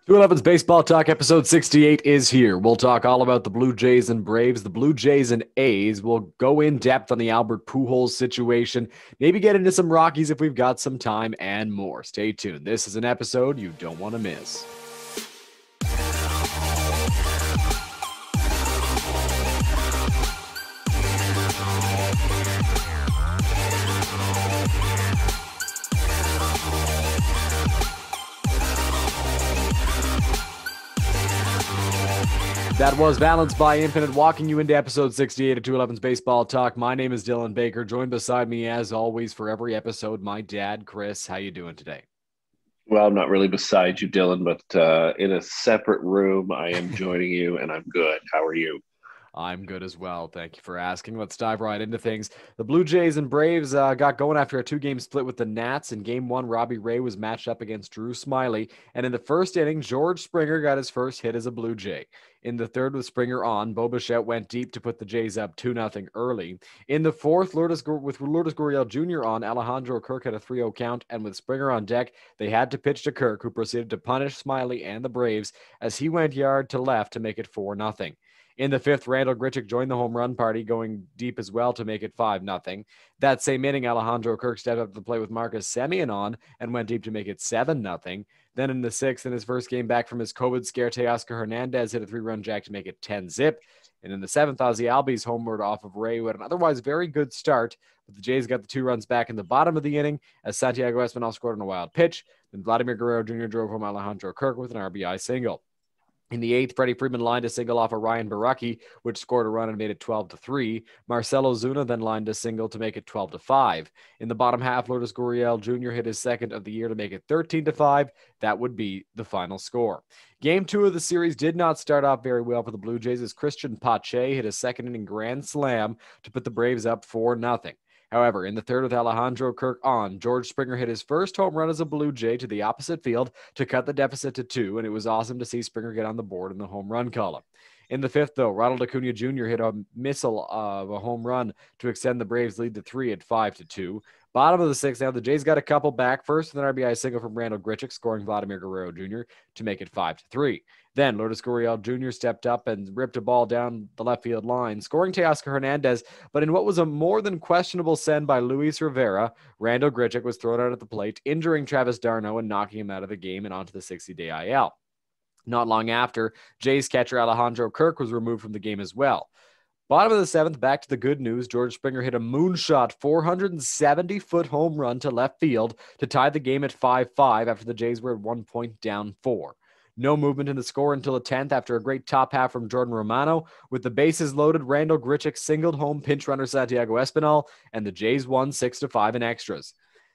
211's Baseball Talk episode 68 is here. We'll talk all about the Blue Jays and Braves, the Blue Jays and A's. We'll go in depth on the Albert Pujols situation, maybe get into some Rockies if we've got some time, and more. Stay tuned. This is an episode you don't want to miss. That was Balanced by Infinite, walking you into episode 68 of 211's Baseball Talk. My name is Dylan Baker, joined beside me as always for every episode, my dad, Chris. How you doing today? Well, I'm not really beside you, Dylan, but in a separate room, I am joining you, and I'm good. How are you? I'm good as well. Thank you for asking. Let's dive right into things. The Blue Jays and Braves got going after a two-game split with the Nats. In Game 1, Robbie Ray was matched up against Drew Smyly. And in the first inning, George Springer got his first hit as a Blue Jay. In the third, with Springer on, Bo Bichette went deep to put the Jays up 2-0 early. In the fourth, with Lourdes Gurriel Jr. on, Alejandro Kirk had a 3-0 count. And with Springer on deck, they had to pitch to Kirk, who proceeded to punish Smyly and the Braves as he went yard to left to make it 4-0. In the fifth, Randall Grichuk joined the home run party, going deep as well to make it 5-0. That same inning, Alejandro Kirk stepped up to the plate with Marcus Semien on and went deep to make it 7-0. Then in the sixth, in his first game back from his COVID scare, Teoscar Hernandez hit a 3-run jack to make it 10-zip. And in the seventh, Ozzie Albies homered off of Ray, who had an otherwise very good start, but the Jays got the 2 runs back in the bottom of the inning as Santiago Espinal scored on a wild pitch. Then Vladimir Guerrero Jr. drove home Alejandro Kirk with an RBI single. In the eighth, Freddie Freeman lined a single off of Ryan Baraki, which scored a run and made it 12-3. Marcelo Zuna then lined a single to make it 12-5. In the bottom half, Lourdes Gurriel Jr. hit his second of the year to make it 13-5. That would be the final score. Game 2 of the series did not start off very well for the Blue Jays as Christian Pache hit a second inning grand slam to put the Braves up 4-0. However, in the third with Alejandro Kirk on, George Springer hit his first home run as a Blue Jay to the opposite field to cut the deficit to 2, and it was awesome to see Springer get on the board in the home run column. In the fifth, though, Ronald Acuna Jr. hit a missile of a home run to extend the Braves' lead to 3 at 5-2. Bottom of the sixth, now the Jays got a couple back. First with an RBI single from Randall Grichuk, scoring Vladimir Guerrero Jr. to make it 5-3. Then Lourdes Gurriel Jr. stepped up and ripped a ball down the left field line, scoring Teoscar Hernandez. But in what was a more than questionable send by Luis Rivera, Randall Grichuk was thrown out at the plate, injuring Travis d'Arnaud and knocking him out of the game and onto the 60-day IL. Not long after, Jays catcher Alejandro Kirk was removed from the game as well. Bottom of the seventh, back to the good news. George Springer hit a moonshot 470-foot home run to left field to tie the game at 5-5 after the Jays were at 1 point down 4. No movement in the score until the 10th after a great top half from Jordan Romano. With the bases loaded, Randall Grichuk singled home pinch runner Santiago Espinal, and the Jays won 6-5 in extras.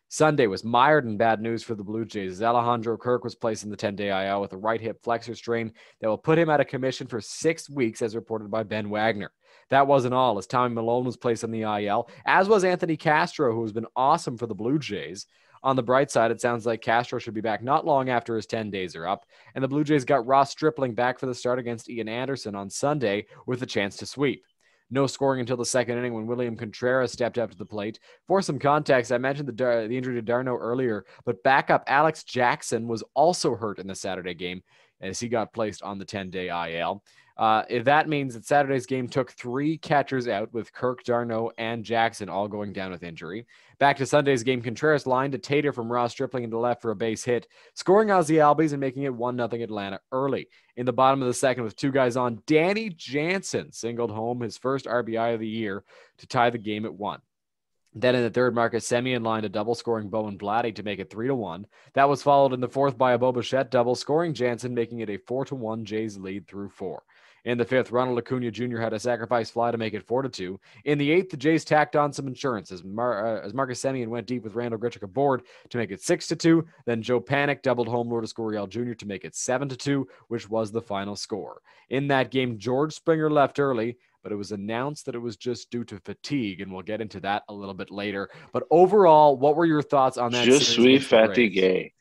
Sunday was mired in bad news for the Blue Jays as Alejandro Kirk was placed in the 10-day IL with a right hip flexor strain that will put him out of commission for 6 weeks, as reported by Ben Wagner. That wasn't all, as Tommy Malone was placed on the IL, as was Anthony Castro, who has been awesome for the Blue Jays. On the bright side, it sounds like Castro should be back not long after his 10 days are up, and the Blue Jays got Ross Stripling back for the start against Ian Anderson on Sunday with a chance to sweep. No scoring until the second inning when William Contreras stepped up to the plate. For some context, I mentioned the injury to d'Arnaud earlier, but backup Alex Jackson was also hurt in the Saturday game as he got placed on the 10-day IL. If that means that Saturday's game took 3 catchers out, with Kirk, d'Arnaud, and Jackson all going down with injury. Back to Sunday's game, Contreras lined a tater from Ross Stripling into left for a base hit, scoring Ozzie Albies and making it 1-0 Atlanta early. In the bottom of the second, with 2 guys on, Danny Jansen singled home his first RBI of the year to tie the game at 1. Then in the third, Marcus Semien lined a double, scoring Bowen Vladdy to make it 3-1. That was followed in the fourth by a Bo Bichette double, scoring Jansen, making it a 4-1 Jays lead through 4. In the fifth, Ronald Acuna Jr. had a sacrifice fly to make it 4-2. In the eighth, the Jays tacked on some insurance as Marcus Semien went deep with Randall Grichuk aboard to make it 6-2. Then Joe Panik doubled home Lourdes Gurriel Jr. to make it 7-2, which was the final score. In that game, George Springer left early, but it was announced that it was just due to fatigue, and we'll get into that a little bit later. But overall, what were your thoughts on that? Je suis fatigué.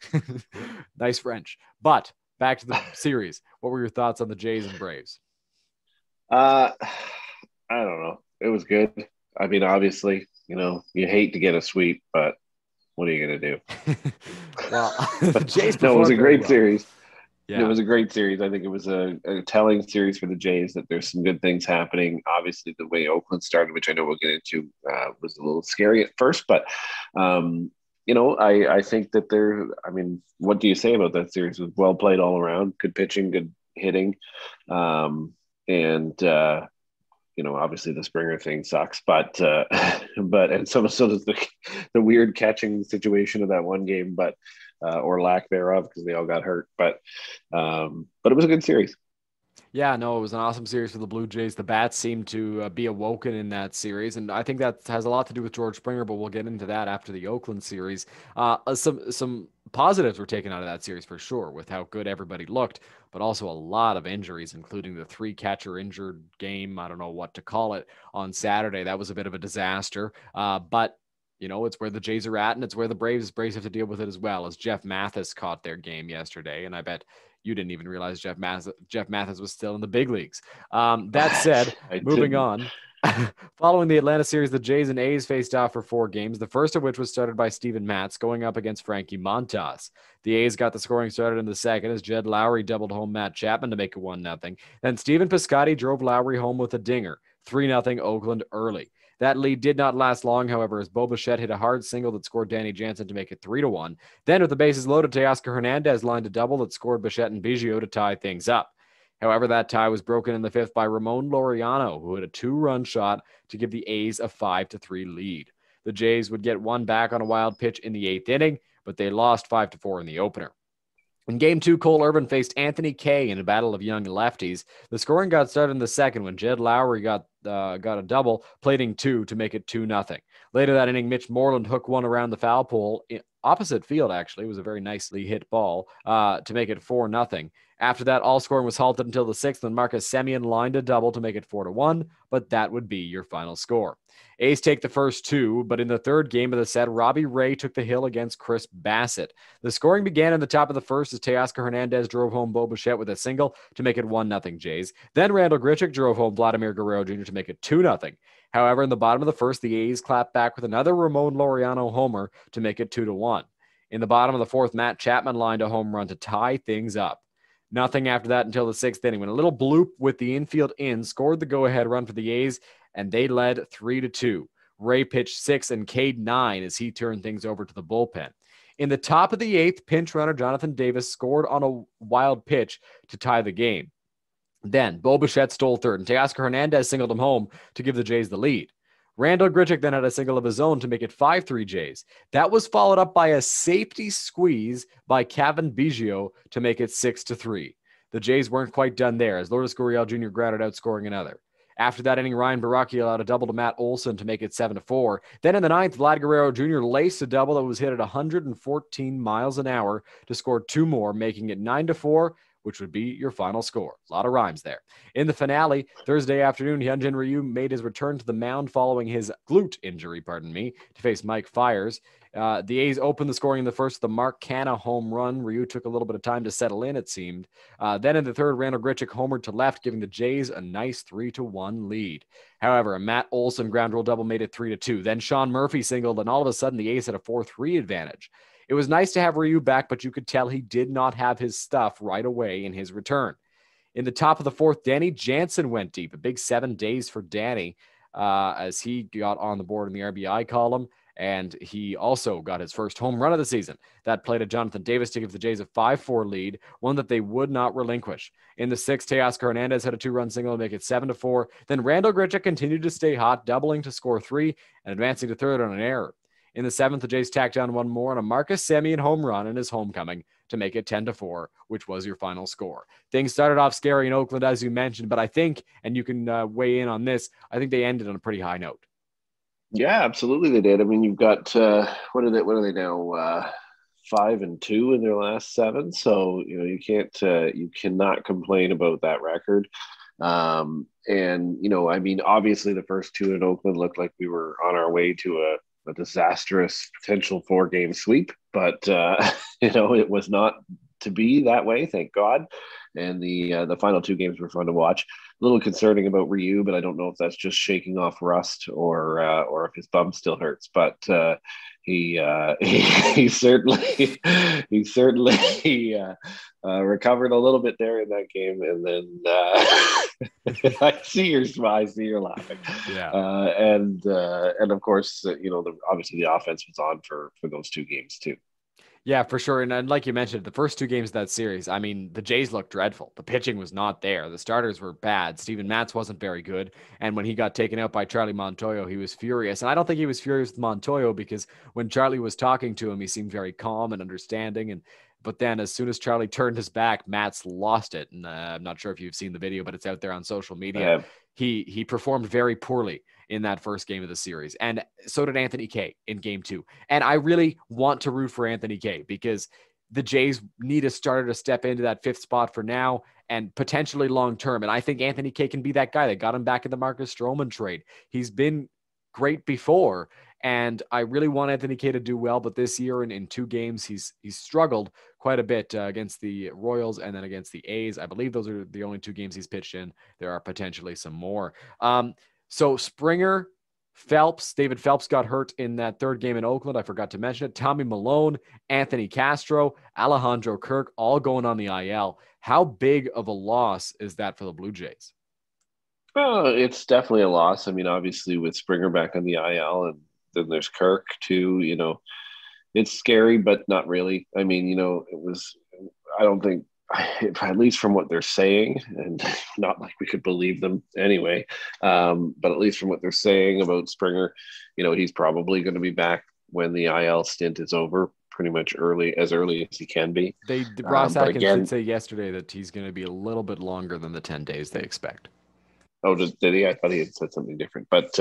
Nice French. But back to the series. What were your thoughts on the Jays and Braves? I don't know. It was good. I mean, obviously, you hate to get a sweep, but what are you going to do? Well, the Jays no, it was a great series. It Yeah. was a great series. I think it was a telling series for the Jays that there's some good things happening. Obviously, the way Oakland started, which I know we'll get into, was a little scary at first, but um, I think that I mean, what do you say about that series? It was well played all around, good pitching, good hitting, and obviously the Springer thing sucks, but and so does the weird catching situation of that one game, but or lack thereof because they all got hurt, but it was a good series. Yeah, no, it was an awesome series for the Blue Jays. The bats seemed to be awoken in that series, and I think that has a lot to do with George Springer. But we'll get into that after the Oakland series. Some positives were taken out of that series for sure, with how good everybody looked, but also a lot of injuries, including the three catcher injured game. I don't know what to call it on Saturday. That was a bit of a disaster. But it's where the Jays are at, and it's where the Braves have to deal with it as well. As Jeff Mathis caught their game yesterday, and I bet you didn't even realize Jeff Mathis was still in the big leagues. That said, I moving didn't. on. Following the Atlanta series, the Jays and A's faced off for 4 games, the first of which was started by Steven Matz going up against Frankie Montas. The A's got the scoring started in the second as Jed Lowry doubled home Matt Chapman to make it 1-0. Then Steven Piscotty drove Lowry home with a dinger, 3-0 Oakland early. That lead did not last long, however, as Bo Bichette hit a hard single that scored Danny Jansen to make it 3-1. Then, with the bases loaded, Teoscar Hernandez lined a double that scored Bichette and Biggio to tie things up. However, that tie was broken in the fifth by Ramon Laureano, who hit a 2-run shot to give the A's a 5-3 lead. The Jays would get one back on a wild pitch in the eighth inning, but they lost 5-4 in the opener. In Game 2, Cole Irvin faced Anthony Kay in a battle of young lefties. The scoring got started in the second when Jed Lowry got a double, plating 2 to make it 2-0. Later that inning, Mitch Moreland hooked one around the foul pole, opposite field actually. It was a very nicely hit ball to make it 4-0. After that, all scoring was halted until the sixth when Marcus Semien lined a double to make it 4-1, but that would be your final score. A's take the first two, but in the third game of the set, Robbie Ray took the hill against Chris Bassett. The scoring began in the top of the first as Teoscar Hernandez drove home Bo Bichette with a single to make it 1-0 Jays. Then Randall Grichuk drove home Vladimir Guerrero Jr. to make it 2-0. However, in the bottom of the first, the A's clapped back with another Ramon Laureano homer to make it 2-1. In the bottom of the fourth, Matt Chapman lined a home run to tie things up. Nothing after that until the sixth inning when a little bloop with the infield in scored the go-ahead run for the A's, and they led 3-2. Ray pitched 6 and Cade 9 as he turned things over to the bullpen. In the top of the eighth, pinch runner Jonathan Davis scored on a wild pitch to tie the game. Then Bo Bichette stole third, and Teoscar Hernandez singled him home to give the Jays the lead. Randall Grichuk then had a single of his own to make it 5-3 Jays. That was followed up by a safety squeeze by Kevin Biggio to make it 6-3. The Jays weren't quite done there as Lourdes Gurriel Jr. grounded out scoring another. After that inning, Ryan Baraki allowed a double to Matt Olson to make it 7-4. Then in the ninth, Vlad Guerrero Jr. laced a double that was hit at 114 miles an hour to score 2 more, making it 9-4, which would be your final score. A lot of rhymes there. In the finale, Thursday afternoon, Hyunjin Ryu made his return to the mound following his glute injury, to face Mike Fiers. The A's opened the scoring in the first with the Mark Canha home run. Ryu took a little bit of time to settle in, it seemed. Then in the third, Randall Grichuk homered to left, giving the Jays a nice 3-1 lead. However, a Matt Olson ground rule double made it 3-2. Then Sean Murphy singled, and all of a sudden the A's had a 4-3 advantage. It was nice to have Ryu back, but you could tell he did not have his stuff right away in his return. In the top of the fourth, Danny Jansen went deep, a big 7 days for Danny as he got on the board in the RBI column, and he also got his first home run of the season. That played to Jonathan Davis to give the Jays a 5-4 lead, one that they would not relinquish. In the sixth, Teoscar Hernandez had a 2-run single to make it 7-4. Then Randall Grichuk continued to stay hot, doubling to score 3 and advancing to third on an error. In the seventh, the Jays tacked on one more on a Marcus Semien home run in his homecoming to make it 10-4, which was your final score. Things started off scary in Oakland, as you mentioned, but I think, and you can weigh in on this, I think they ended on a pretty high note. Yeah, absolutely they did. I mean, you've got what are they now? 5-2 in their last 7. So you cannot complain about that record. I mean, obviously the first 2 in Oakland looked like we were on our way to a disastrous potential 4-game sweep, but it was not to be that way, thank God. and the final two games were fun to watch. A little concerning about Ryu, but I don't know if that's just shaking off rust or if his thumb still hurts. But he certainly recovered a little bit there in that game, and then I see you're laughing. Yeah. And of course, obviously the offense was on for those two games too. Yeah, for sure. And like you mentioned, the first two games of that series, I mean, the Jays looked dreadful. The pitching was not there. The starters were bad. Steven Matz wasn't very good. And when he got taken out by Charlie Montoyo, he was furious. And I don't think he was furious with Montoyo, because when Charlie was talking to him, he seemed very calm and understanding. But then as soon as Charlie turned his back, Matz lost it. And I'm not sure if you've seen the video, but it's out there on social media. He performed very poorly in that first game of the series. And so did Anthony Kay in game two. And I really want to root for Anthony Kay, because the Jays need a starter to step into that fifth spot for now and potentially long term. And I think Anthony Kay can be that guy that got him back in the Marcus Stroman trade. He's been great before, and I really want Anthony Kay to do well. But this year in two games, he's struggled quite a bit against the Royals and then against the A's. I believe those are the only two games he's pitched in. There are potentially some more. So Springer, Phelps, David Phelps got hurt in that third game in Oakland. I forgot to mention it. Tommy Malone, Anthony Castro, Alejandro Kirk, all going on the IL. How big of a loss is that for the Blue Jays? Well, it's definitely a loss. I mean, obviously with Springer back on the IL, and then there's Kirk too, it's scary, but not really. I mean, I don't think, at least from what they're saying, and not like we could believe them anyway, but at least from what they're saying about Springer, he's probably going to be back when the IL stint is over, pretty much as early as he can be. Ross Atkins did say yesterday that he's going to be a little bit longer than the 10 days they expect. Oh, did he? I thought he had said something different. But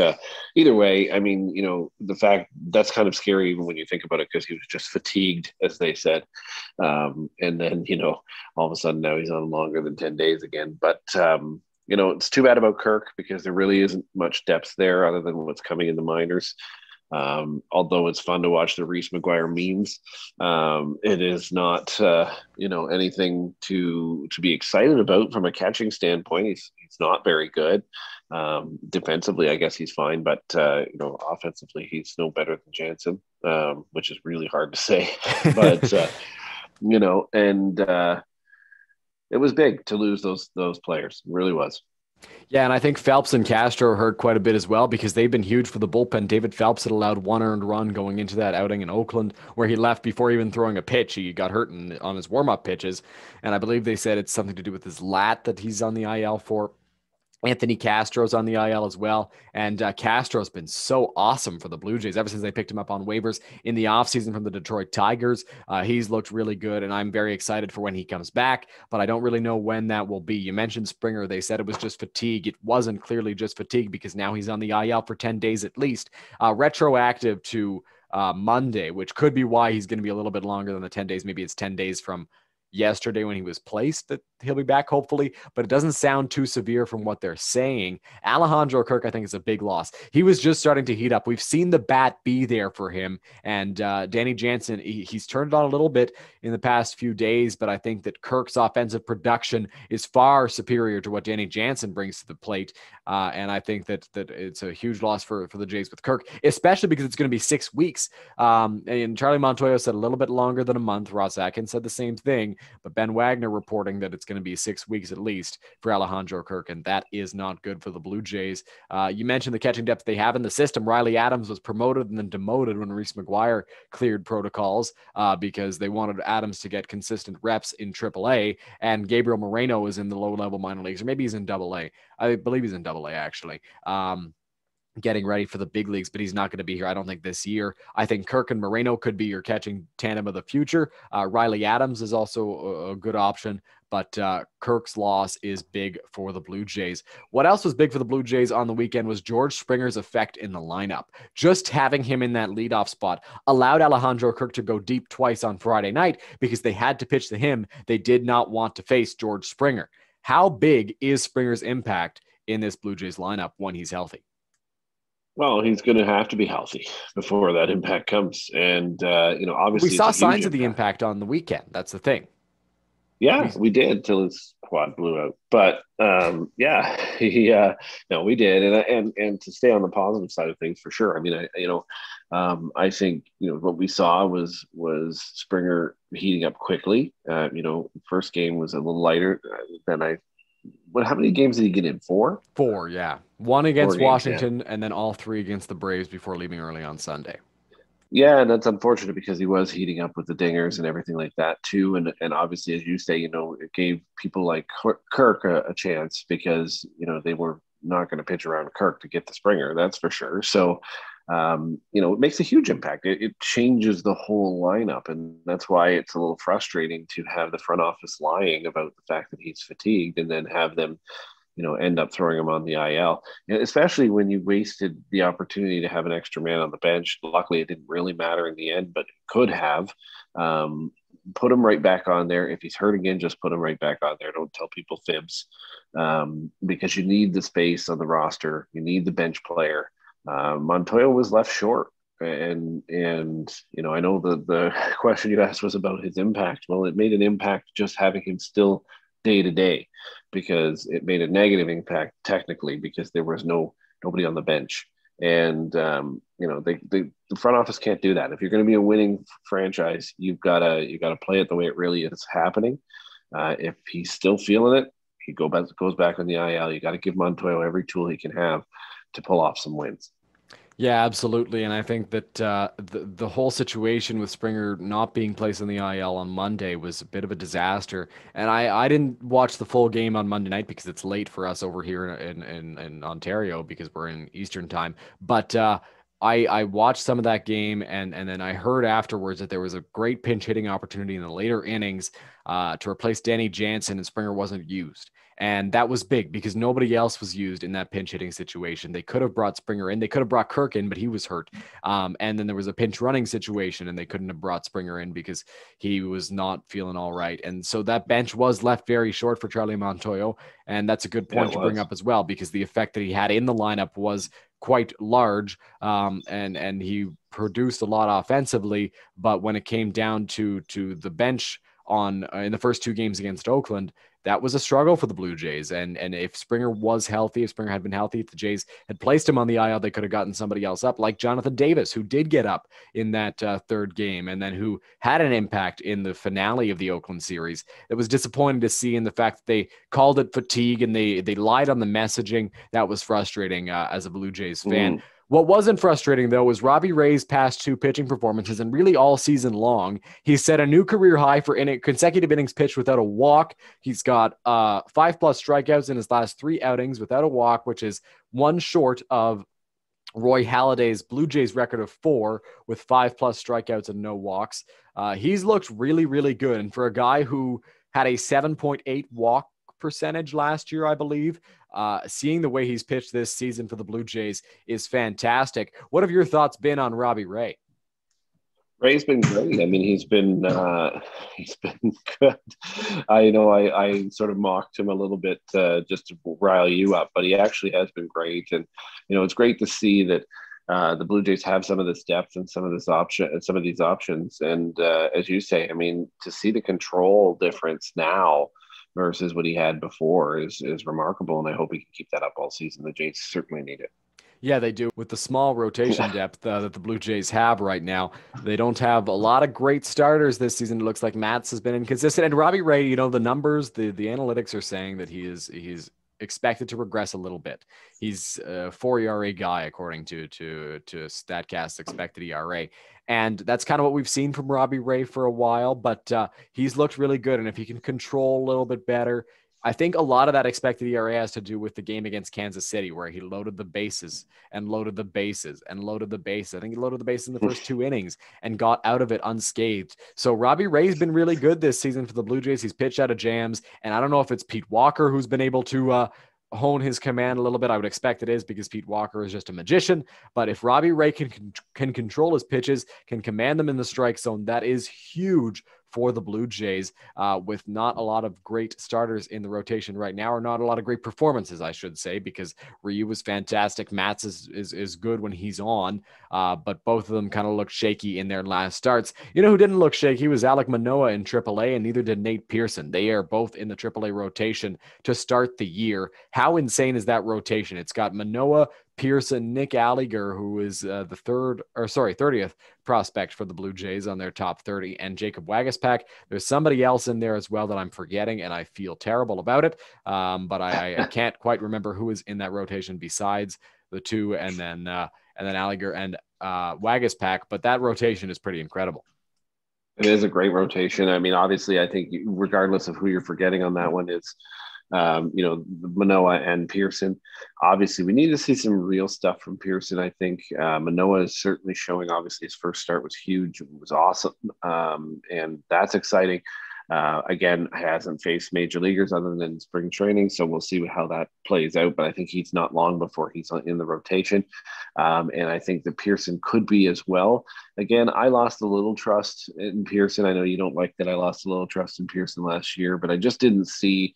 either way, I mean, the fact that's kind of scary even when you think about it, because he was just fatigued, as they said. And then, all of a sudden now he's on longer than 10 days again. But, it's too bad about Kirk, because there really isn't much depth there other than what's coming in the minors. Although it's fun to watch the Reese McGuire memes, it is not, anything to be excited about from a catching standpoint. He's not very good. Defensively, I guess he's fine, but offensively, he's no better than Jansen, which is really hard to say. But it was big to lose those players. It really was. Yeah, and I think Phelps and Castro hurt quite a bit as well, because they've been huge for the bullpen. David Phelps had allowed one earned run going into that outing in Oakland, where he left before even throwing a pitch. He got hurt on his warm-up pitches, and I believe they said it's something to do with his lat that he's on the IL for. Anthony Castro's on the IL as well. And Castro's been so awesome for the Blue Jays ever since they picked him up on waivers in the offseason from the Detroit Tigers. He's looked really good, and I'm very excited for when he comes back, but I don't really know when that will be. You mentioned Springer. They said it was just fatigue. It wasn't clearly just fatigue, because now he's on the IL for 10 days at least, retroactive to Monday, which could be why he's going to be a little bit longer than the 10 days. Maybe it's 10 days from yesterday when he was placed that he'll be back, hopefully, but it doesn't sound too severe from what they're saying. Alejandro Kirk, I think, is a big loss. He was just starting to heat up. We've seen the bat be there for him, and Danny Jansen, he's turned it on a little bit in the past few days, but I think that Kirk's offensive production is far superior to what Danny Jansen brings to the plate, and I think that it's a huge loss for the Jays with Kirk, especially because it's going to be 6 weeks, and Charlie Montoyo said a little bit longer than a month. Ross Atkins said the same thing, but Ben Wagner reporting that it's going to be 6 weeks at least for Alejandro Kirk, and that is not good for the Blue Jays. You mentioned the catching depth they have in the system. Riley Adams was promoted and then demoted when Reese McGuire cleared protocols because they wanted Adams to get consistent reps in AAA, and Gabriel Moreno is in the low-level minor leagues, or maybe he's in AA. I believe he's in AA, actually. Getting ready for the big leagues, but he's not going to be here, I don't think, this year. I think Kirk and Moreno could be your catching tandem of the future. Riley Adams is also a good option, but Kirk's loss is big for the Blue Jays. What else was big for the Blue Jays on the weekend was George Springer's effect in the lineup. Just having him in that leadoff spot allowed Alejandro Kirk to go deep twice on Friday night because they had to pitch to him. They did not want to face George Springer. How big is Springer's impact in this Blue Jays lineup when he's healthy? Well, he's going to have to be healthy before that impact comes. And, obviously we saw signs of the impact on the weekend. That's the thing. Yeah, we did till his quad blew out. But yeah, no, we did, and to stay on the positive side of things for sure. I mean, I think what we saw was Springer heating up quickly. First game was a little lighter than I. What? How many games did he get in? Four. Four, yeah. One against 4 games, yeah. Washington, and then all three against the Braves before leaving early on Sunday. Yeah, and that's unfortunate because he was heating up with the dingers and everything like that too. And obviously, as you say, it gave people like Kirk a chance because they were not going to pitch around Kirk to get the Springer. That's for sure. So, it makes a huge impact. It changes the whole lineup, and that's why it's a little frustrating to have the front office lying about the fact that he's fatigued, and then have them end up throwing him on the IL, especially when you wasted the opportunity to have an extra man on the bench. Luckily, it didn't really matter in the end, but it could have. Put him right back on there. If he's hurt again, just put him right back on there. Don't tell people fibs, because you need the space on the roster. You need the bench player. Montoya was left short. And I know the question you asked was about his impact. Well, it made an impact just having him still day to day, because it made a negative impact technically because there was nobody on the bench. And the front office can't do that. If you're going to be a winning franchise, you gotta play it the way it really is happening. If he's still feeling it, he goes back on the IL. You got to give Montoya every tool he can have to pull off some wins. Yeah, absolutely. And I think that the whole situation with Springer not being placed on the IL on Monday was a bit of a disaster. And I didn't watch the full game on Monday night because it's late for us over here in Ontario because we're in Eastern time. But I watched some of that game, and then I heard afterwards that there was a great pinch hitting opportunity in the later innings to replace Danny Jansen, and Springer wasn't used. And that was big because nobody else was used in that pinch hitting situation. They could have brought Springer in. They could have brought Kirk in, but he was hurt. And then there was a pinch running situation, and they couldn't have brought Springer in because he was not feeling all right. And so that bench was left very short for Charlie Montoyo. And that's a good point to bring up as well, because the effect that he had in the lineup was quite large, and he produced a lot offensively. But when it came down to the bench in the first two games against Oakland, that was a struggle for the Blue Jays. And if Springer was healthy, if Springer had been healthy, if the Jays had placed him on the IL, they could have gotten somebody else up, like Jonathan Davis, who did get up in that third game, and then who had an impact in the finale of the Oakland series. It was disappointing to see in the fact that they called it fatigue and they lied on the messaging. That was frustrating as a Blue Jays fan. What wasn't frustrating, though, was Robbie Ray's past two pitching performances, and really all season long. He set a new career high for consecutive innings pitched without a walk. He's got 5+ strikeouts in his last 3 outings without a walk, which is one short of Roy Halladay's Blue Jays record of 4 with 5+ strikeouts and no walks. He's looked really, really good. And for a guy who had a 7.8 walk percentage last year, I believe, seeing the way he's pitched this season for the Blue Jays is fantastic. What have your thoughts been on Robbie Ray? Ray's been great. I mean, he's been good. I know I sort of mocked him a little bit just to rile you up, but he actually has been great. And it's great to see that the Blue Jays have some of this depth and some of these options. And as you say, I mean, to see the control difference now versus what he had before is remarkable, and I hope he can keep that up all season. The Jays certainly need it. Yeah, they do. With the small rotation depth that the Blue Jays have right now, they don't have a lot of great starters this season. It looks like Matz has been inconsistent. And Robbie Ray, the numbers, the analytics are saying that he's expected to regress a little bit. He's a 4 ERA guy, according to StatCast's expected ERA. And that's kind of what we've seen from Robbie Ray for a while, but he's looked really good. And if he can control a little bit better, I think a lot of that expected ERA has to do with the game against Kansas City, where he loaded the bases and loaded the bases and loaded the bases. I think he loaded the bases in the first 2 innings and got out of it unscathed. So Robbie Ray's been really good this season for the Blue Jays. He's pitched out of jams, and I don't know if it's Pete Walker who's been able to hone his command a little bit. I would expect it is, because Pete Walker is just a magician. But if Robbie Ray can control his pitches, can command them in the strike zone, that is huge for the Blue Jays, with not a lot of great starters in the rotation right now, or not a lot of great performances, I should say, because Ryu was fantastic. Matz is good when he's on, but both of them kind of looked shaky in their last starts. You know who didn't look shaky was Alek Manoah in AAA, and neither did Nate Pearson. They are both in the AAA rotation to start the year. How insane is that rotation? It's got Manoah, Pearson, Nick Alliger, who is the 30th prospect for the Blue Jays on their top 30, and Jacob Waguespack. There's somebody else in there as well that I'm forgetting, and I feel terrible about it. But I can't quite remember who is in that rotation besides the two, and then Alliger and Waguespack. But that rotation is pretty incredible. It is a great rotation. I mean, obviously, I think regardless of who you're forgetting on that one, it's Manoah and Pearson. Obviously, we need to see some real stuff from Pearson. I think Manoah is certainly showing. Obviously, his first start was huge. It was awesome. And that's exciting. Again, hasn't faced major leaguers other than spring training, so we'll see how that plays out. But I think he's not long before he's in the rotation. And I think that Pearson could be as well. Again, I lost a little trust in Pearson. I know you don't like that I lost a little trust in Pearson last year, but I just didn't see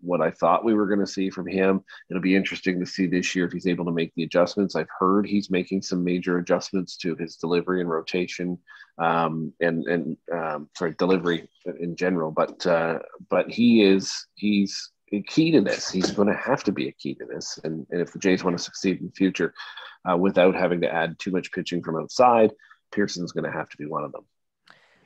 what I thought we were going to see from him. It'll be interesting to see this year if he's able to make the adjustments. I've heard he's making some major adjustments to his delivery and rotation, delivery in general. But he's a key to this. He's going to have to be a key to this. And if the Jays want to succeed in the future without having to add too much pitching from outside, Pearson's going to have to be one of them.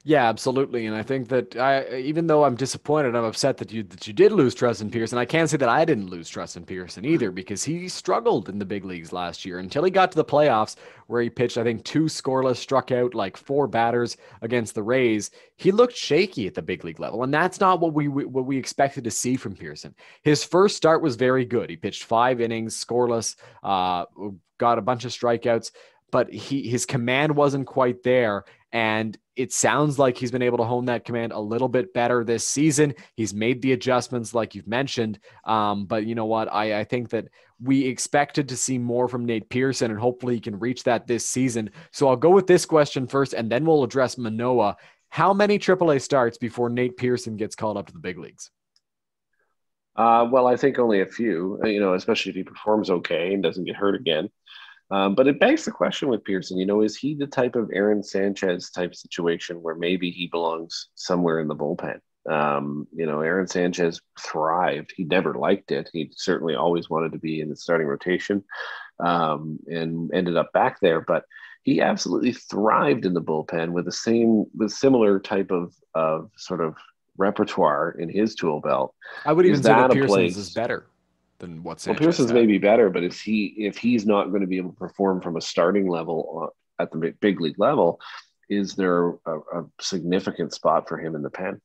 Yeah, absolutely. And I think that even though I'm disappointed, I'm upset that you did lose trust in Pearson. I can't say that I didn't lose trust in Pearson either, because he struggled in the big leagues last year until he got to the playoffs, where he pitched, I think, 2 scoreless, struck out like 4 batters against the Rays. He looked shaky at the big league level, and that's not what we expected to see from Pearson. His first start was very good. He pitched 5 innings, scoreless, got a bunch of strikeouts, but his command wasn't quite there. And it sounds like he's been able to hone that command a little bit better this season. He's made the adjustments like you've mentioned. But you know what? I think that we expected to see more from Nate Pearson, and hopefully he can reach that this season. So I'll go with this question first, and then we'll address Manoah. How many AAA starts before Nate Pearson gets called up to the big leagues? Well, I think only a few, especially if he performs okay and doesn't get hurt again. But it begs the question with Pearson, is he the type of Aaron Sanchez type situation where maybe he belongs somewhere in the bullpen? Aaron Sanchez thrived. He never liked it. He certainly always wanted to be in the starting rotation, and ended up back there. But he absolutely thrived in the bullpen with similar type of sort of repertoire in his tool belt. I would even say that Pearson's is better than what Sanchez Pearson's maybe better, but if he's not going to be able to perform from a starting level at the big league level, is there a significant spot for him in the pen?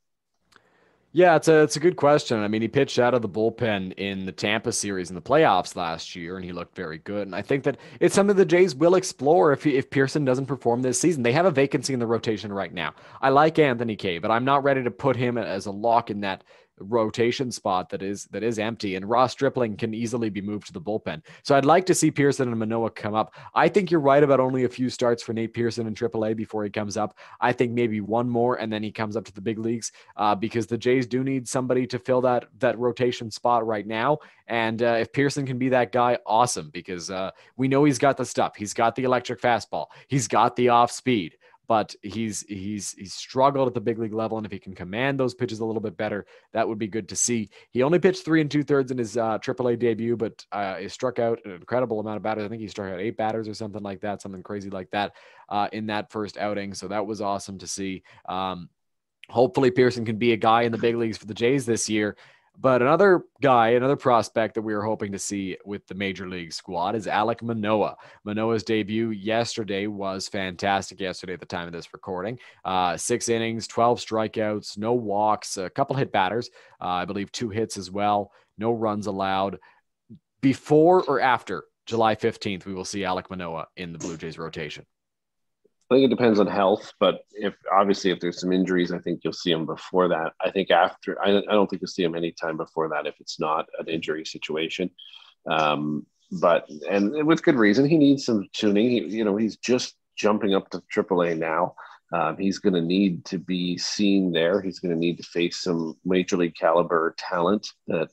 Yeah, it's a good question. I mean, he pitched out of the bullpen in the Tampa series in the playoffs last year, and he looked very good. And I think that it's something the Jays will explore if Pearson doesn't perform this season. They have a vacancy in the rotation right now. I like Anthony Kay, but I'm not ready to put him as a lock in that rotation spot that is empty, and Ross Stripling can easily be moved to the bullpen. So I'd like to see Pearson and Manoah come up. I think you're right about only a few starts for Nate Pearson in AAA before he comes up. I think maybe one more and then he comes up to the big leagues, because the Jays do need somebody to fill that rotation spot right now. And if Pearson can be that guy, awesome, because we know he's got the stuff. He's got the electric fastball. He's got the off speed. But he's struggled at the big league level, and if he can command those pitches a little bit better, that would be good to see. He only pitched 3 2/3 in his AAA debut, but he struck out an incredible amount of batters. I think he struck out 8 batters or something like that, something crazy like that in that first outing. So that was awesome to see. Hopefully Pearson can be a guy in the big leagues for the Jays this year. But another prospect that we were hoping to see with the Major League squad is Alek Manoah. Manoah's debut yesterday was fantastic at the time of this recording. 6 innings, 12 strikeouts, no walks, a couple hit batters, I believe 2 hits as well, no runs allowed. Before or after July 15th, we will see Alek Manoah in the Blue Jays rotation. I think it depends on health, but if there's some injuries, I think you'll see him before that. I think after, I don't think you'll see him anytime before that if it's not an injury situation. But with good reason, he needs some tuning. He's just jumping up to AAA now. He's going to need to be seen there. He's going to need to face some major league caliber talent that,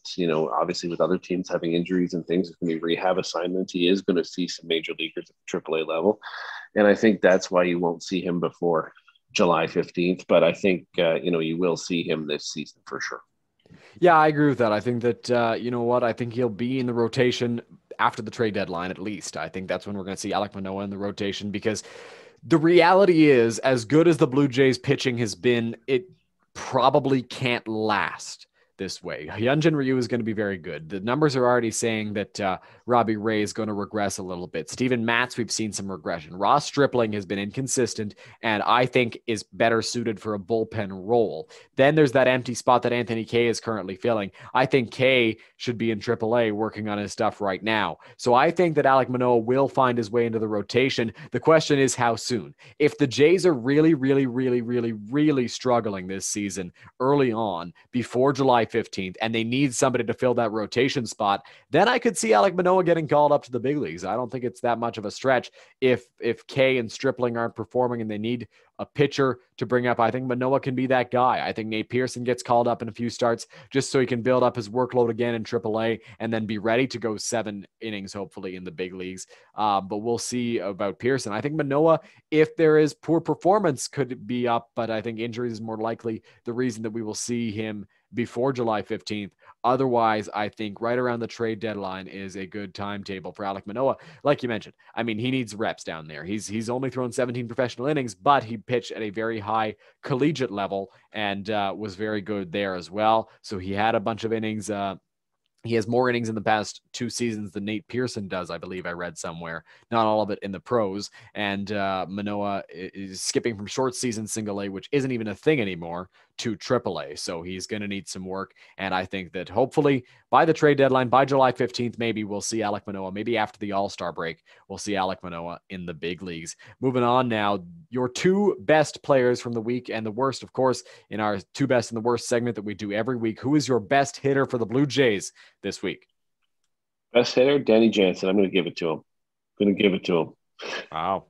obviously with other teams having injuries and things, it's going to be rehab assignments. He is going to see some major leaguers at the AAA level. And I think that's why you won't see him before July 15th. But I think, you will see him this season for sure. Yeah, I agree with that. I think that, you know what? I think he'll be in the rotation after the trade deadline, at least. I think that's when we're going to see Alek Manoah in the rotation, because the reality is, as good as the Blue Jays pitching has been, it probably can't last this way. Hyunjin Ryu is going to be very good. The numbers are already saying that Robbie Ray is going to regress a little bit. Steven Matz, we've seen some regression. Ross Stripling has been inconsistent and I think is better suited for a bullpen role. Then there's that empty spot that Anthony Kay is currently filling. I think Kay should be in AAA working on his stuff right now. So I think that Alek Manoah will find his way into the rotation. The question is how soon. If the Jays are really, really, really, really, really struggling this season early on before July 15th, and they need somebody to fill that rotation spot, then I could see Alek Manoah getting called up to the big leagues. I don't think it's that much of a stretch. If Kay and Stripling aren't performing and they need a pitcher to bring up, I think Manoah can be that guy. I think Nate Pearson gets called up in a few starts just so he can build up his workload again in AAA and then be ready to go 7 innings, hopefully, in the big leagues. But we'll see about Pearson. I think Manoah, if there is poor performance, could be up, but I think injuries is more likely the reason that we will see him before July 15th. Otherwise, I think right around the trade deadline is a good timetable for Alek Manoah. Like you mentioned, I mean, he needs reps down there. He's only thrown 17 professional innings, but he pitched at a very high collegiate level and was very good there as well. So he had a bunch of innings. He has more innings in the past 2 seasons than Nate Pearson does, I believe I read somewhere. Not all of it in the pros. And Manoah is skipping from short season single A, which isn't even a thing anymore, to AAA. So he's going to need some work. And I think that hopefully by the trade deadline, by July 15th, maybe we'll see Alek Manoah. Maybe after the All-Star break, we'll see Alek Manoah in the big leagues. Moving on now, your 2 best players from the week and the worst, of course, in our 2 best and the worst segment that we do every week. Who is your best hitter for the Blue Jays this week? Best hitter, Danny Jansen. I'm going to give it to him. Wow.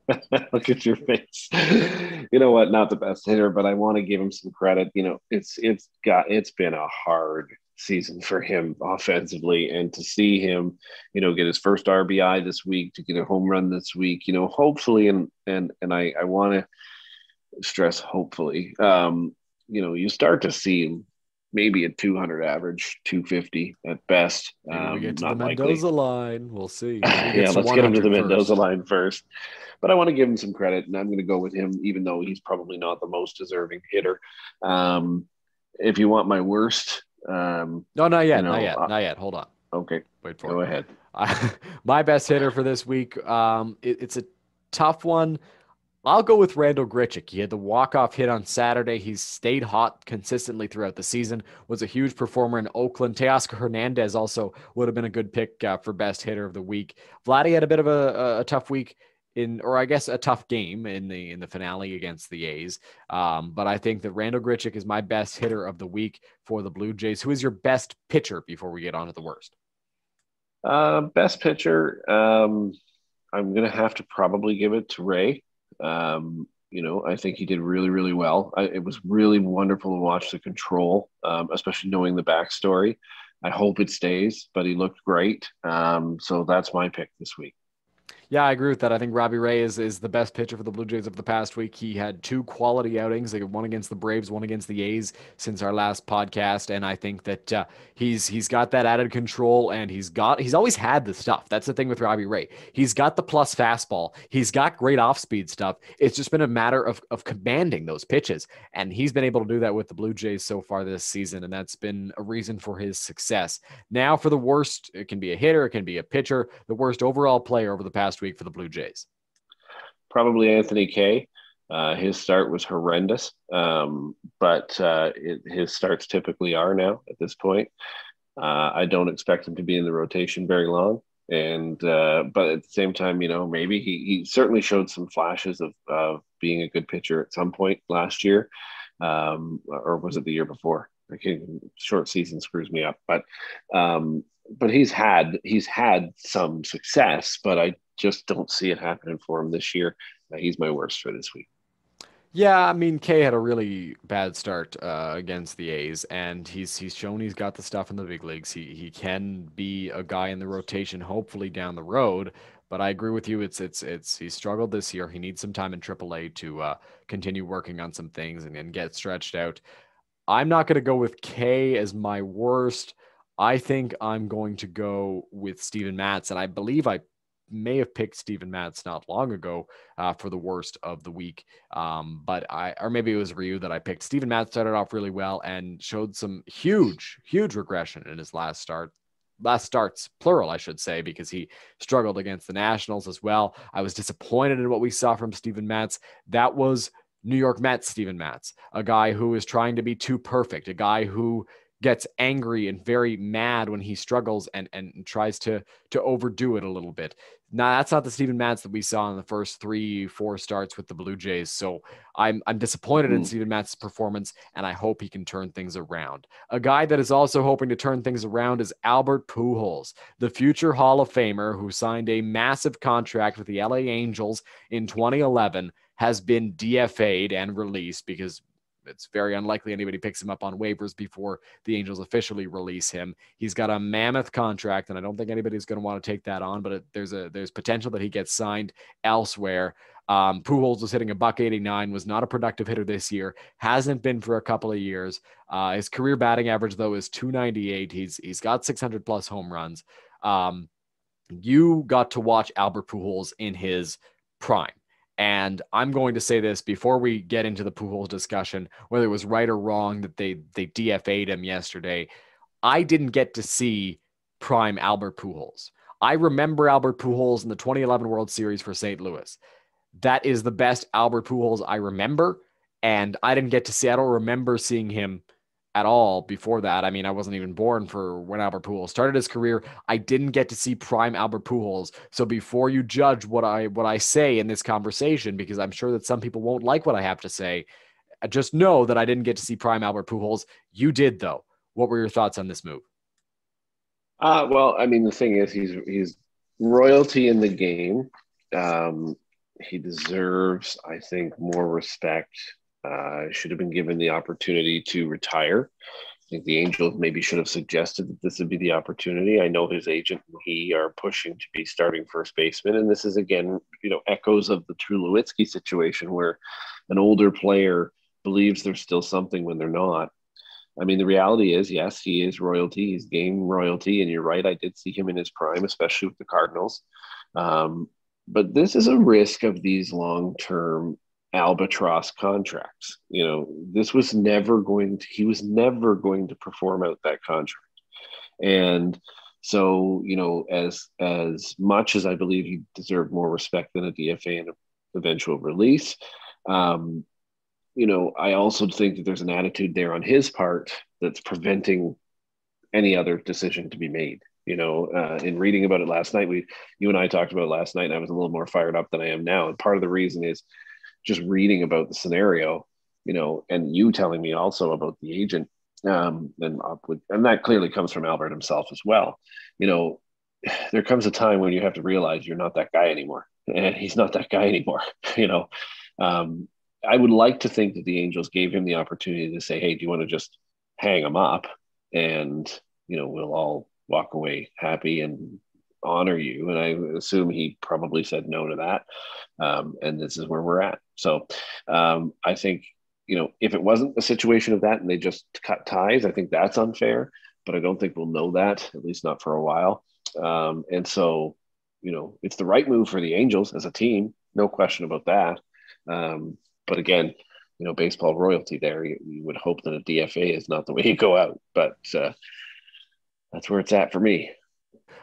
Look at your face. You know what? Not the best hitter, but I want to give him some credit. It's been a hard season for him offensively, and to see him, get his first RBI this week, to get a home run this week, hopefully, and I want to stress hopefully, you start to see him maybe a 200 average, 250 at best. Maybe we get to not the likely. Mendoza line. We'll see. Yeah, let's get him to the Mendoza line first. But I want to give him some credit, and I'm going to go with him, even though he's probably not the most deserving hitter. If you want my worst, no, not yet, not yet. Hold on. Okay, wait for go it. ahead. My best hitter for this week. It's a tough one. I'll go with Randall Grichuk. He had the walk-off hit on Saturday. He's stayed hot consistently throughout the season, was a huge performer in Oakland. Teoscar Hernandez also would have been a good pick for best hitter of the week. Vladdy had a bit of a tough week a tough game in the finale against the A's. But I think that Randall Grichuk is my best hitter of the week for the Blue Jays. Who is your best pitcher before we get on to the worst? Best pitcher, I'm going to have to probably give it to Ray. I think he did really, really well. It was really wonderful to watch the control, especially knowing the backstory. I hope it stays, but he looked great. So that's my pick this week. Yeah, I agree with that. I think Robbie Ray is the best pitcher for the Blue Jays of the past week. He had 2 quality outings, like one against the Braves, one against the A's since our last podcast. And I think that he's got that added control, and he's always had the stuff. That's the thing with Robbie Ray. He's got the plus fastball. He's got great off-speed stuff. It's just been a matter of commanding those pitches. And he's been able to do that with the Blue Jays so far this season. And that's been a reason for his success. Now for the worst, it can be a hitter, it can be a pitcher, the worst overall player over the past week for the Blue Jays. Probably Anthony Kay. His start was horrendous, but his starts typically are now at this point. I don't expect him to be in the rotation very long, and but at the same time, maybe he certainly showed some flashes of being a good pitcher at some point last year, or was it the year before? Short season screws me up, but he's had some success, but I just don't see it happening for him this year. He's my worst for this week. Yeah, I mean, Kay had a really bad start against the A's, and he's shown he's got the stuff in the big leagues. He can be a guy in the rotation, hopefully down the road. But I agree with you. It's he struggled this year. He needs some time in AAA to continue working on some things and get stretched out. I'm not going to go with K as my worst. I think I'm going to go with Steven Matz, and I believe I may have picked Steven Matz not long ago for the worst of the week. Or maybe it was Ryu that I picked. Steven Matz started off really well and showed some huge regression in his last starts, plural, I should say, because he struggled against the Nationals as well. I was disappointed in what we saw from Steven Matz. That was New York Mets Steven Matz, a guy who is trying to be too perfect, a guy who gets angry and very mad when he struggles and tries to overdo it a little bit. Now that's not the Steven Matz that we saw in the first 3-4 starts with the Blue Jays. So I'm disappointed in Steven Matz's performance, and I hope he can turn things around. A guy that is also hoping to turn things around is Albert Pujols, the future Hall of Famer who signed a massive contract with the LA Angels in 2011, has been DFA'd and released because it's very unlikely anybody picks him up on waivers before the Angels officially release him. He's got a mammoth contract, and I don't think anybody's going to want to take that on, but there's potential that he gets signed elsewhere. Pujols was hitting a .189, was not a productive hitter this year, hasn't been for a couple of years. His career batting average, though, is .298. He's got 600 plus home runs. You got to watch Albert Pujols in his prime. And I'm going to say this before we get into the Pujols discussion, whether it was right or wrong that they DFA'd him yesterday. I didn't get to see prime Albert Pujols. I remember Albert Pujols in the 2011 World Series for St. Louis. That is the best Albert Pujols I remember. And I don't remember seeing him at all before that. I mean, I wasn't even born for when Albert Pujols started his career. I didn't get to see prime Albert Pujols. So before you judge what I say in this conversation, because I'm sure that some people won't like what I have to say, just know that I didn't get to see prime Albert Pujols. You did, though. What were your thoughts on this move? Well, I mean, the thing is, he's royalty in the game. He deserves, I think, more respect. Should have been given the opportunity to retire. I think the Angels maybe should have suggested that this would be the opportunity. I know his agent and he are pushing to be starting first baseman, and this is again, echoes of the Tulowitzki situation where an older player believes there's still something when they're not. I mean, the reality is, yes, he is royalty. He's game royalty, and you're right. I did see him in his prime, especially with the Cardinals. But this is a risk of these long-term albatross contracts. This was he was never going to perform out that contract. And so, as much as I believe he deserved more respect than a DFA and an eventual release, I also think that there's an attitude there on his part that's preventing any other decision to be made. In reading about it last night, you and I talked about it last night, and I was a little more fired up than I am now. And part of the reason is just reading about the scenario, and you telling me also about the agent, and that clearly comes from Albert himself as well. There comes a time when you have to realize you're not that guy anymore, and he's not that guy anymore. I would like to think that the Angels gave him the opportunity to say, "Hey, do you want to just hang him up, and we'll all walk away happy and honor you?" And I assume he probably said no to that. And this is where we're at. So I think, if it wasn't a situation of that and they just cut ties, I think that's unfair. But I don't think we'll know that, at least not for a while. And so, it's the right move for the Angels as a team. No question about that. But again, baseball royalty there, you would hope that a DFA is not the way you go out. But that's where it's at for me.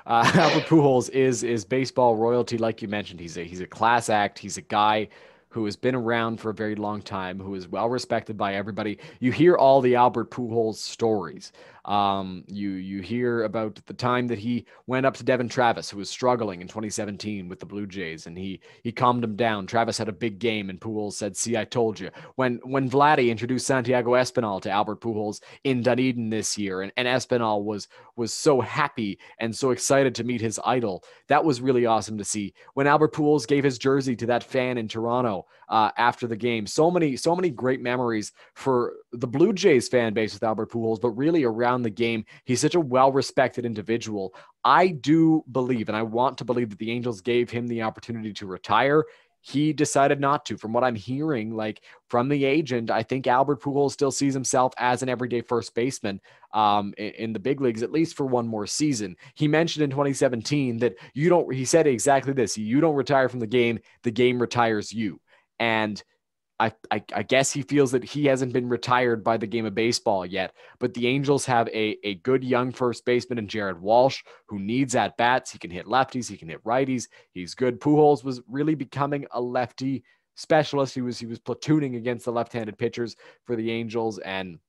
Albert Pujols is baseball royalty, like you mentioned. He's a class act. He's a guy who has been around for a very long time, who is well respected by everybody. You hear all the Albert Pujols stories. You hear about the time that he went up to Devin Travis, who was struggling in 2017 with the Blue Jays, and he calmed him down. Travis had a big game, and Pujols said, "See, I told you." When Vladdy introduced Santiago Espinal to Albert Pujols in Dunedin this year, and Espinal was so happy and so excited to meet his idol, that was really awesome to see. When Albert Pujols gave his jersey to that fan in Toronto after the game, so many great memories for the Blue Jays fan base with Albert Pujols, but really around the game. He's such a well-respected individual. I do believe, and I want to believe, that the Angels gave him the opportunity to retire. He decided not to. From what I'm hearing, like from the agent, I think Albert Pujols still sees himself as an everyday first baseman in the big leagues, at least for one more season. He mentioned in 2017 that he said exactly this: you don't retire from the game retires you. And I guess he feels that he hasn't been retired by the game of baseball yet, but the Angels have a good young first baseman in Jared Walsh, who needs at-bats. He can hit lefties, he can hit righties. He's good. Pujols was really becoming a lefty specialist. He was platooning against the left-handed pitchers for the Angels, and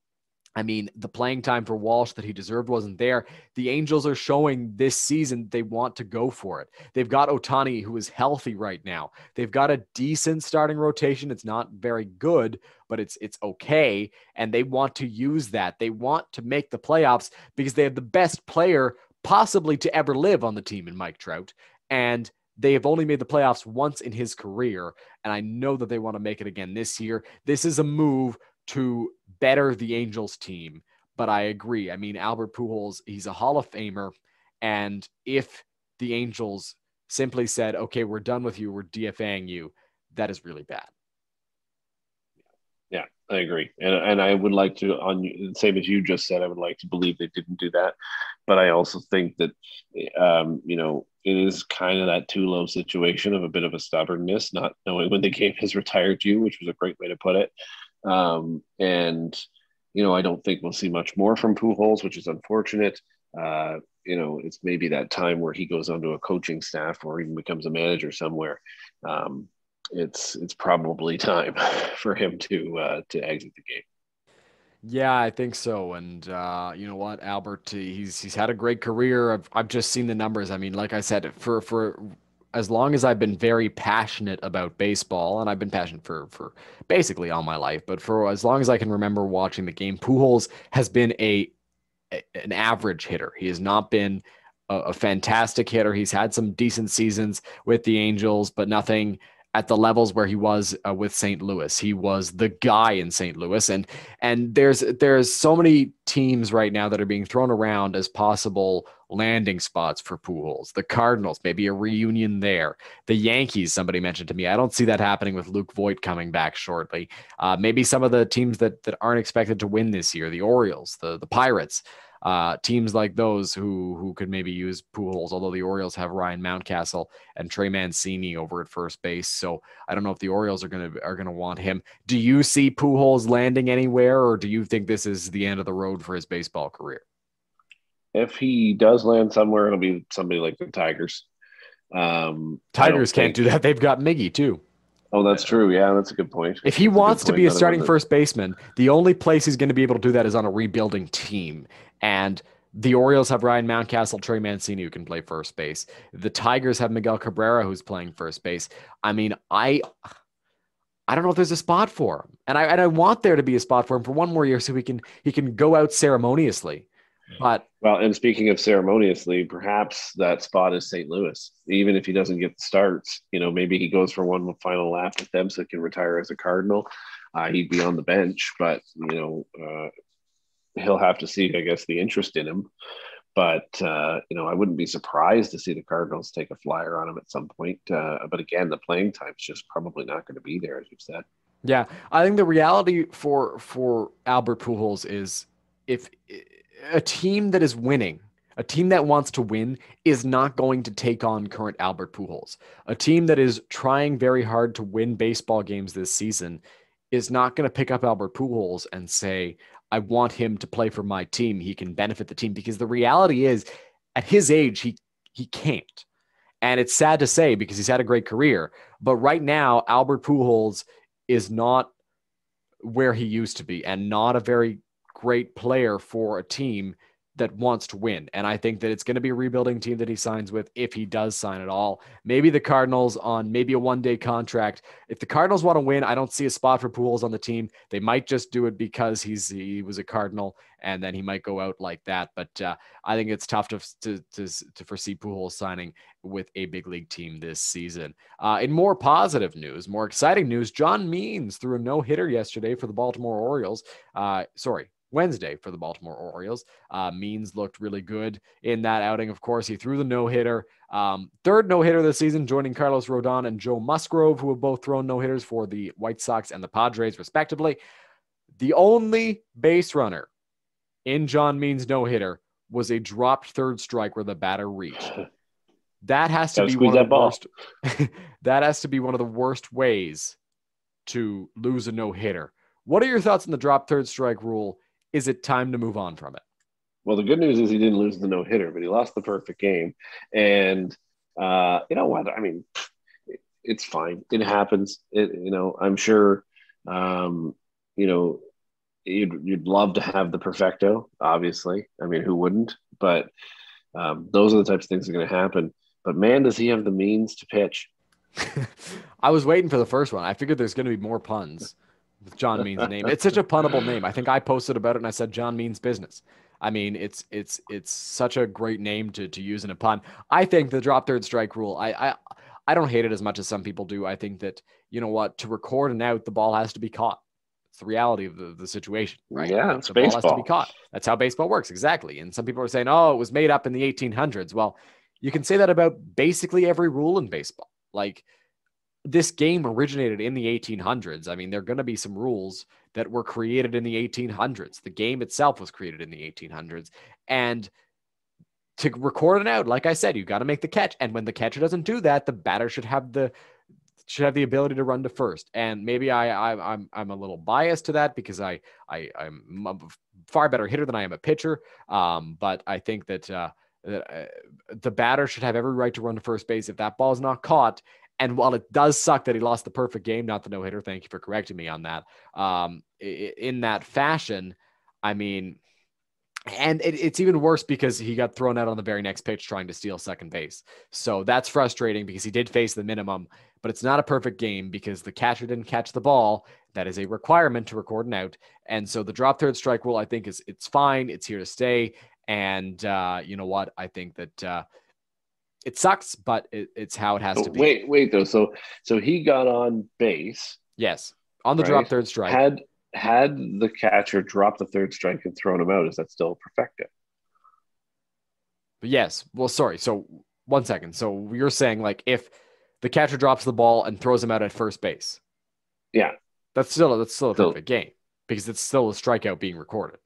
I mean, the playing time for Walsh that he deserved wasn't there. The Angels are showing this season they want to go for it. They've got Ohtani, who is healthy right now. They've got a decent starting rotation. It's not very good, but it's okay, and they want to use that. They want to make the playoffs because they have the best player possibly to ever live on the team in Mike Trout, and they have only made the playoffs once in his career, and I know that they want to make it again this year. This is a move to better the Angels team, but I agree. I mean, Albert Pujols, he's a Hall of Famer, and if the Angels simply said, "Okay, we're done with you, we're DFA'ing you," that is really bad. Yeah, I agree, and I would like to, on same as you just said, I would like to believe they didn't do that, but I also think that it is kind of that too low situation of a bit of a stubbornness, not knowing when the game has retired you, which was a great way to put it. And I don't think we'll see much more from Pujols, which is unfortunate. It's maybe that time where he goes onto a coaching staff or even becomes a manager somewhere. It's probably time for him to exit the game. Yeah, I think so. And you know what, Albert, he's had a great career. I've just seen the numbers. I mean, like I said, for as long as I've been very passionate about baseball, and I've been passionate for basically all my life, but for as long as I can remember watching the game, Pujols has been an average hitter. He has not been a fantastic hitter. He's had some decent seasons with the Angels, but nothing at the levels where he was with St. Louis. He was the guy in St. Louis, and there's so many teams right now that are being thrown around as possible landing spots for Pujols. The Cardinals, maybe a reunion there. The Yankees, somebody mentioned to me. I don't see that happening with Luke Voit coming back shortly. Maybe some of the teams that aren't expected to win this year, the Orioles, the Pirates. Teams like those who could maybe use Pujols, although the Orioles have Ryan Mountcastle and Trey Mancini over at first base. So I don't know if the Orioles are gonna want him. Do you see Pujols landing anywhere, or do you think this is the end of the road for his baseball career? If he does land somewhere, it'll be somebody like the Tigers. Tigers can't do that. They've got Miggy too. Oh, that's true. Yeah, that's a good point. If he wants to be a starting first baseman, the only place he's going to be able to do that is on a rebuilding team. And the Orioles have Ryan Mountcastle, Trey Mancini, who can play first base. The Tigers have Miguel Cabrera, who's playing first base. I mean, I don't know if there's a spot for him, and I want there to be a spot for him for one more year so he can go out ceremoniously. But well, and speaking of ceremoniously, perhaps that spot is St. Louis. Even if he doesn't get the starts, maybe he goes for one final lap with them so he can retire as a Cardinal. He'd be on the bench, but he'll have to see, I guess, the interest in him. But I wouldn't be surprised to see the Cardinals take a flyer on him at some point. But again, the playing time's just probably not going to be there, as you've said. Yeah, I think the reality for Albert Pujols is if a team that is winning, a team that wants to win, is not going to take on current Albert Pujols. A team that is trying very hard to win baseball games this season is not going to pick up Albert Pujols and say, I want him to play for my team. He can benefit the team, because the reality is at his age, he can't. And it's sad to say because he's had a great career, but right now, Albert Pujols is not where he used to be and not a very great player for a team that wants to win. And I think that it's going to be a rebuilding team that he signs with, if he does sign at all. Maybe the Cardinals on maybe a one-day contract. If the Cardinals want to win, I don't see a spot for Pujols on the team. They might just do it because he was a Cardinal, and then he might go out like that. But I think it's tough to foresee Pujols signing with a big league team this season. In more positive news, more exciting news, John Means threw a no-hitter yesterday for the Baltimore Orioles. Wednesday for the Baltimore Orioles. Means looked really good in that outing. Of course, he threw the no-hitter. Third no-hitter this season, joining Carlos Rodon and Joe Musgrove, who have both thrown no-hitters for the White Sox and the Padres, respectively. The only base runner in John Means' no-hitter was a dropped third strike where the batter reached. That has to be one of the worst. That has to be one of the worst ways to lose a no-hitter. What are your thoughts on the drop third strike rule? Is it time to move on from it? Well, the good news is he didn't lose the no-hitter, but he lost the perfect game. And you know what? I mean, it's fine. It happens. I'm sure, you'd love to have the perfecto, obviously. I mean, who wouldn't? But those are the types of things that are going to happen. But man, does he have the means to pitch. I was waiting for the first one. I figured there's going to be more puns with John Means' name. It's such a punnable name. I think I posted about it and I said John Means Business. I mean, it's such a great name to use in a pun. I think the drop third strike rule, I don't hate it as much as some people do. I think that, you know what, to record an out, the ball has to be caught. It's the reality of the situation, right? Yeah, it's the baseball. Ball has to be caught. That's how baseball works, exactly. And some people are saying, oh, it was made up in the 1800s. Well, you can say that about basically every rule in baseball. Like, this game originated in the 1800s. I mean, there are going to be some rules that were created in the 1800s. The game itself was created in the 1800s. And to record an out, like I said, you got to make the catch. And when the catcher doesn't do that, the batter should have the ability to run to first. And maybe I'm a little biased to that because I'm a far better hitter than I am a pitcher. But I think that the batter should have every right to run to first base if that ball is not caught. And while it does suck that he lost the perfect game, not the no-hitter, thank you for correcting me on that, in that fashion, I mean, and it's even worse because he got thrown out on the very next pitch trying to steal second base. So that's frustrating because he did face the minimum, but it's not a perfect game because the catcher didn't catch the ball. That is a requirement to record an out. And so the drop third strike rule, I think it's fine. It's here to stay. And you know what? I think that it sucks, but it's how it has to be. Wait though. So he got on base. Yes, on the drop third strike. Had the catcher dropped the third strike and thrown him out, is that still a perfecto? But yes. Well, sorry. So 1 second. So you're saying like if the catcher drops the ball and throws him out at first base. Yeah, that's still a perfect game because it's still a strikeout being recorded.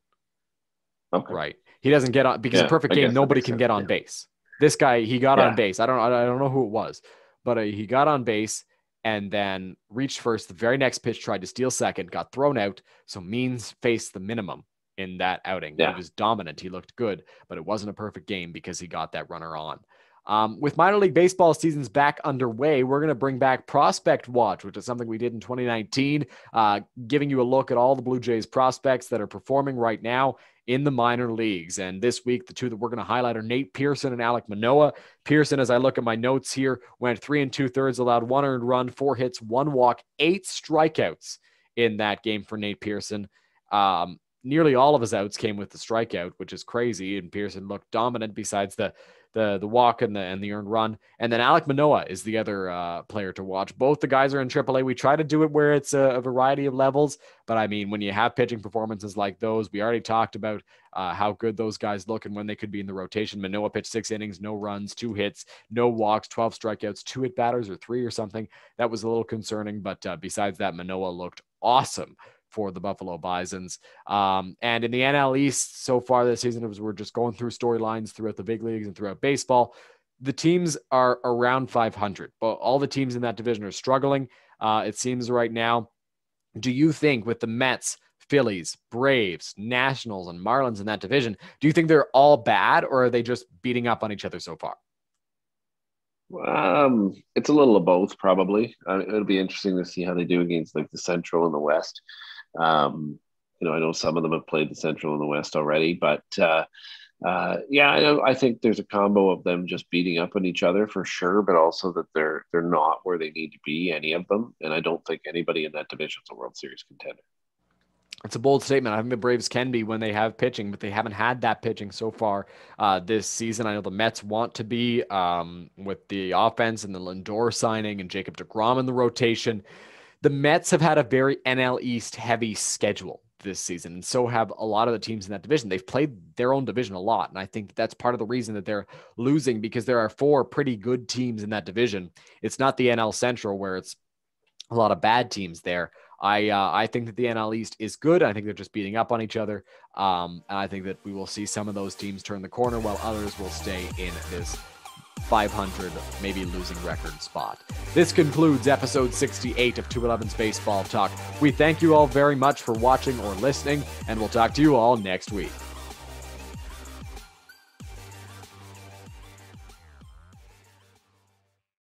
Okay. Right. He doesn't get on because a perfect game. Nobody can get on base. This guy, he got on base. I don't know who it was, but he got on base and then reached first. The very next pitch, tried to steal second, got thrown out. So Means faced the minimum in that outing. Yeah. He was dominant. He looked good, but it wasn't a perfect game because he got that runner on. With minor league baseball seasons back underway, we're going to bring back Prospect Watch, which is something we did in 2019, giving you a look at all the Blue Jays prospects that are performing right now in the minor leagues. And this week, the two that we're going to highlight are Nate Pearson and Alek Manoah. Pearson, as I look at my notes here, went 3 2/3, allowed 1 earned run, 4 hits, 1 walk, 8 strikeouts in that game for Nate Pearson. Nearly all of his outs came with the strikeout, which is crazy. And Pearson looked dominant besides the walk and the earned run. And then Alek Manoah is the other player to watch. Both the guys are in AAA. We try to do it where it's a variety of levels. But I mean, when you have pitching performances like those, we already talked about how good those guys look and when they could be in the rotation. Manoah pitched 6 innings, no runs, 2 hits, no walks, 12 strikeouts, 2 hit batters or 3 or something. That was a little concerning. But besides that, Manoah looked awesome for the Buffalo Bisons. And in the NL East so far this season, we're just going through storylines throughout the big leagues and throughout baseball. The teams are around 500, but all the teams in that division are struggling. It seems right now. Do you think with the Mets, Phillies, Braves, Nationals, and Marlins in that division, do you think they're all bad or are they just beating up on each other so far? It's a little of both, probably. It'll be interesting to see how they do against like the Central and the West. I know some of them have played the Central and the West already, but yeah, I think there's a combo of them just beating up on each other for sure, but also that they're not where they need to be, any of them, and I don't think anybody in that division is a World Series contender. It's a bold statement. I think the Braves can be when they have pitching, but they haven't had that pitching so far this season. I know the Mets want to be with the offense and the Lindor signing and Jacob deGrom in the rotation. The Mets have had a very NL East heavy schedule this season, and so have a lot of the teams in that division. They've played their own division a lot, and I think that's part of the reason that they're losing, because there are 4 pretty good teams in that division. It's not the NL Central where it's a lot of bad teams there. I think that the NL East is good. I think they're just beating up on each other. And I think that we will see some of those teams turn the corner while others will stay in this 500, maybe losing record spot. This concludes episode 68 of 211's Baseball Talk. We thank you all very much for watching or listening, and we'll talk to you all next week.